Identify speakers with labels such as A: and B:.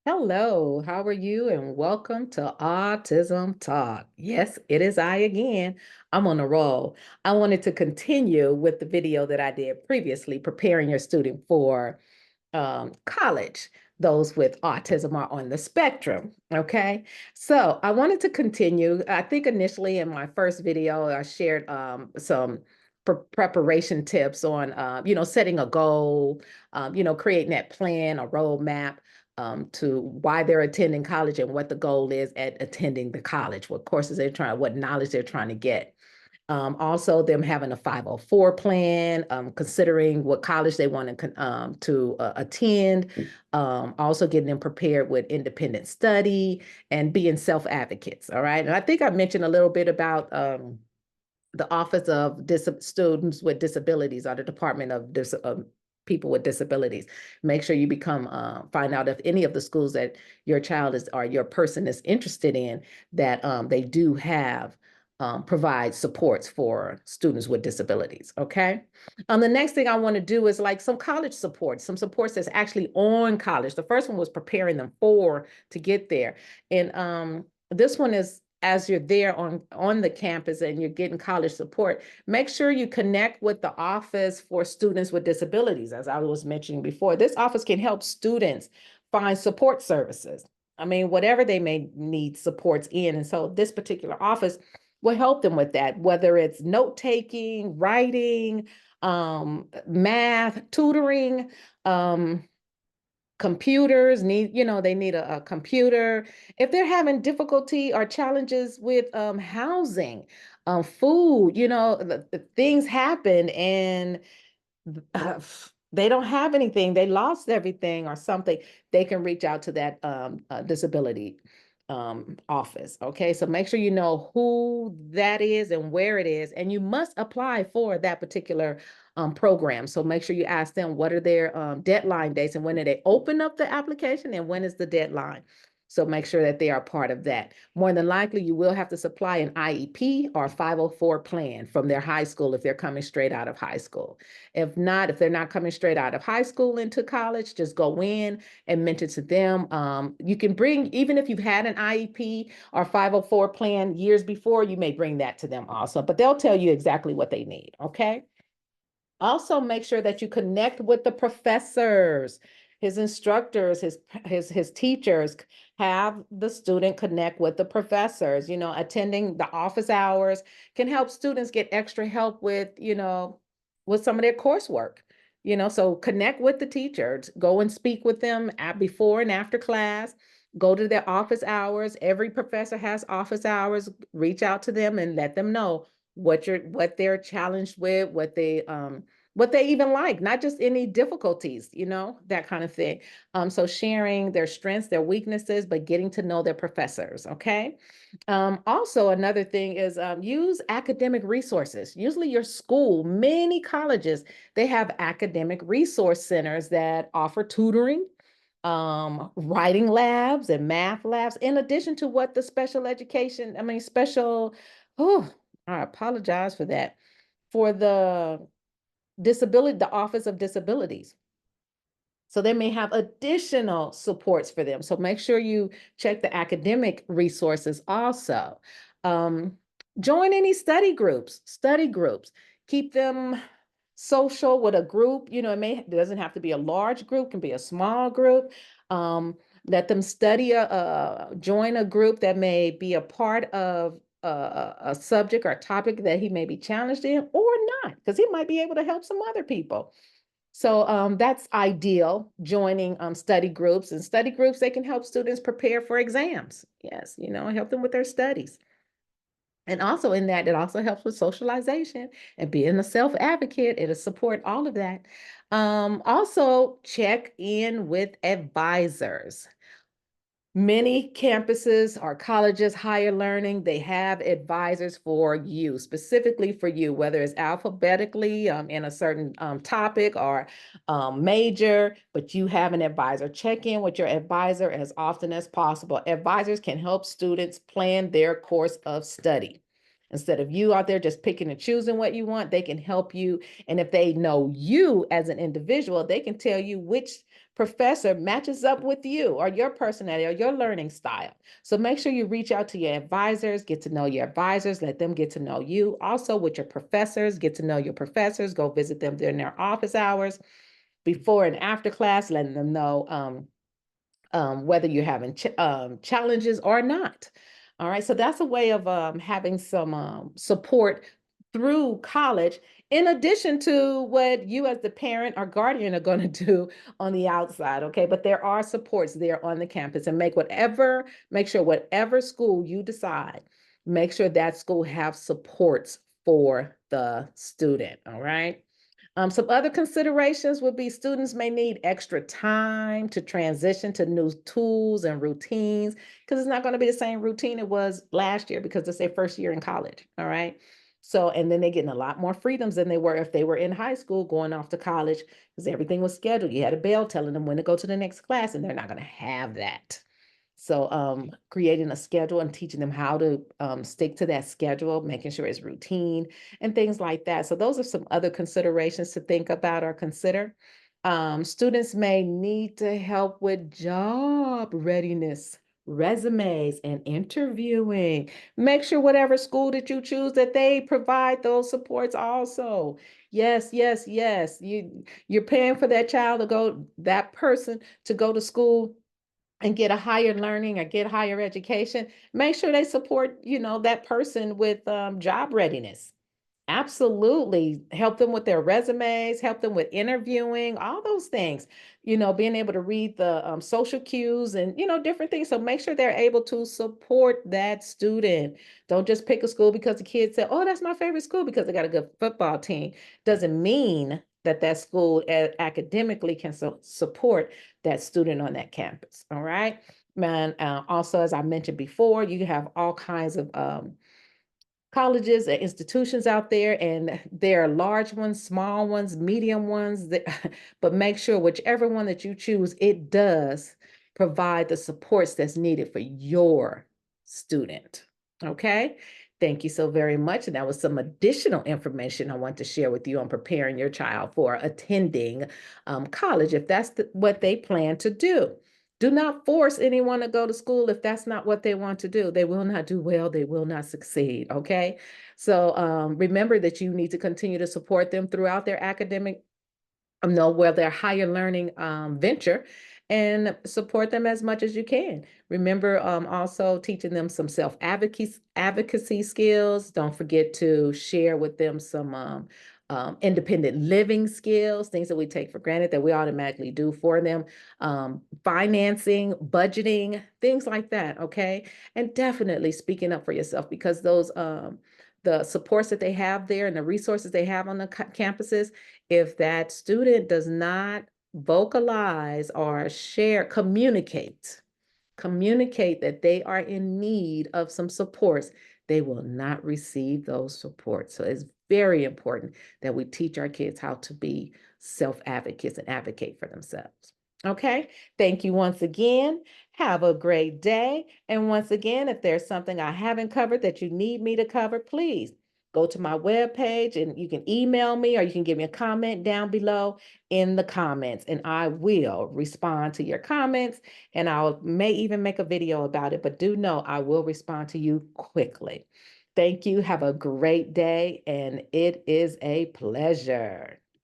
A: Hello, how are you? And welcome to Autism Talk. Yes, it is I again. I'm on a roll. I wanted to continue with the video that I did previously, preparing your student for college. Those with autism are on the spectrum. Okay. So I wanted to continue. I think initially in my first video, I shared some preparation tips on, setting a goal, creating that plan, a roadmap to why they're attending college and what the goal is at attending the college, what courses they're trying, what knowledge they're trying to get. Also, them having a 504 plan, considering what college they want to attend, also getting them prepared with independent study and being self-advocates. All right. And I think I mentioned a little bit about the Office of Students with Disabilities or the Department of People with Disabilities. Make sure you find out if any of the schools that your child is or your person is interested in that they do have provide supports for students with disabilities. Okay. The next thing I want to do is like some college support, some supports that's actually on college. The first one was preparing them for to get there. And this one is as you're there on the campus and you're getting college support, make sure you connect with the Office for Students with Disabilities. As I was mentioning before, this office can help students find support services. I mean, whatever they may need supports in. And so this particular office will help them with that, whether it's note taking, writing, math, tutoring, computers they need a computer if they're having difficulty or challenges with housing, food, the things happen and uh, they don't have anything, they lost everything or something, they can reach out to that disability office. Okay, so make sure you know who that is and where it is, and you must apply for that particular program. So make sure you ask them what are their deadline dates and when do they open up the application and when is the deadline. So make sure that they are part of that. More than likely, you will have to supply an IEP or 504 plan from their high school if they're coming straight out of high school. If not, if they're not coming straight out of high school into college, just go in and mention to them. You can bring, even if you've had an IEP or 504 plan years before, you may bring that to them also, but they'll tell you exactly what they need. Okay. Also, make sure that you connect with the professors, his instructors, his teachers. Have the student connect with the professors. Attending the office hours can help students get extra help with some of their coursework. So connect with the teachers. Go and speak with them at before and after class. Go to their office hours. Every professor has office hours. Reach out to them and let them know what they're challenged with, what they even like, not just any difficulties, that kind of thing. So sharing their strengths, their weaknesses, but getting to know their professors. Okay. Also, another thing is use academic resources. Usually, your school, many colleges, they have academic resource centers that offer tutoring, writing labs and math labs, in addition to what the special education, I mean, oh, I apologize for that, for the Office of Disabilities. So they may have additional supports for them. So make sure you check the academic resources also. Um, Join any study groups, keep them social with a group. It doesn't have to be a large group, can be a small group. Let them join a group that may be a part of a subject or a topic that he may be challenged in or not, because he might be able to help some other people. So that's ideal, joining study groups. And study groups, they can help students prepare for exams. Yes, help them with their studies. And also in that, it also helps with socialization and being a self-advocate. It'll support all of that. Also, check in with advisors. Many campuses or colleges, higher learning, they have advisors for you, specifically for you, whether it's alphabetically in a certain topic or major, but you have an advisor. Check in with your advisor as often as possible. Advisors can help students plan their course of study. Instead of you out there just picking and choosing what you want, they can help you. And if they know you as an individual, they can tell you which professor matches up with you or your personality or your learning style. So make sure you reach out to your advisors, get to know your advisors, let them get to know you. Also with your professors, get to know your professors, go visit them during their office hours, before and after class, letting them know whether you're having challenges or not. All right, so that's a way of having some support through college, in addition to what you as the parent or guardian are going to do on the outside. Okay, but there are supports there on the campus, and make sure whatever school you decide, make sure that school have supports for the student. All right. Some other considerations would be students may need extra time to transition to new tools and routines, because it's not going to be the same routine it was last year because it's their first year in college. All right. So, and then they're getting a lot more freedoms than they were if they were in high school going off to college, because everything was scheduled. You had a bell telling them when to go to the next class, and they're not going to have that. So creating a schedule and teaching them how to stick to that schedule, making sure it's routine and things like that. So those are some other considerations to think about or consider. Students may need to help with job readiness, resumes, and interviewing. Make sure whatever school that you choose that they provide those supports also. Yes, yes, yes. You're paying for that person to go to school and get a higher learning or get higher education. Make sure they support, that person with job readiness. Absolutely. Help them with their resumes, help them with interviewing, all those things, being able to read the social cues and, different things. So make sure they're able to support that student. Don't just pick a school because the kid said, oh, that's my favorite school because they got a good football team. Doesn't mean that school academically can support that student on that campus. All right. Man, also, as I mentioned before, you have all kinds of colleges and institutions out there, and there are large ones, small ones, medium ones, but make sure whichever one that you choose, it does provide the supports that's needed for your student. Okay. Thank you so very much. And that was some additional information I want to share with you on preparing your child for attending college, if that's what they plan to do. Do not force anyone to go to school if that's not what they want to do. They will not do well. They will not succeed. Okay. So remember that you need to continue to support them throughout their academic, their higher learning venture, and support them as much as you can. Remember also teaching them some self-advocacy skills. Don't forget to share with them some independent living skills, things that we take for granted that we automatically do for them, financing, budgeting, things like that. Okay. And definitely speaking up for yourself, because those, the supports that they have there and the resources they have on the campuses, if that student does not vocalize or communicate that they are in need of some supports, they will not receive those supports. So it's very important that we teach our kids how to be self-advocates and advocate for themselves. Okay, thank you once again. Have a great day. And once again, if there's something I haven't covered that you need me to cover, please go to my webpage and you can email me, or you can give me a comment down below in the comments, and I will respond to your comments, and may even make a video about it, but do know I will respond to you quickly. Thank you. Have a great day, and it is a pleasure.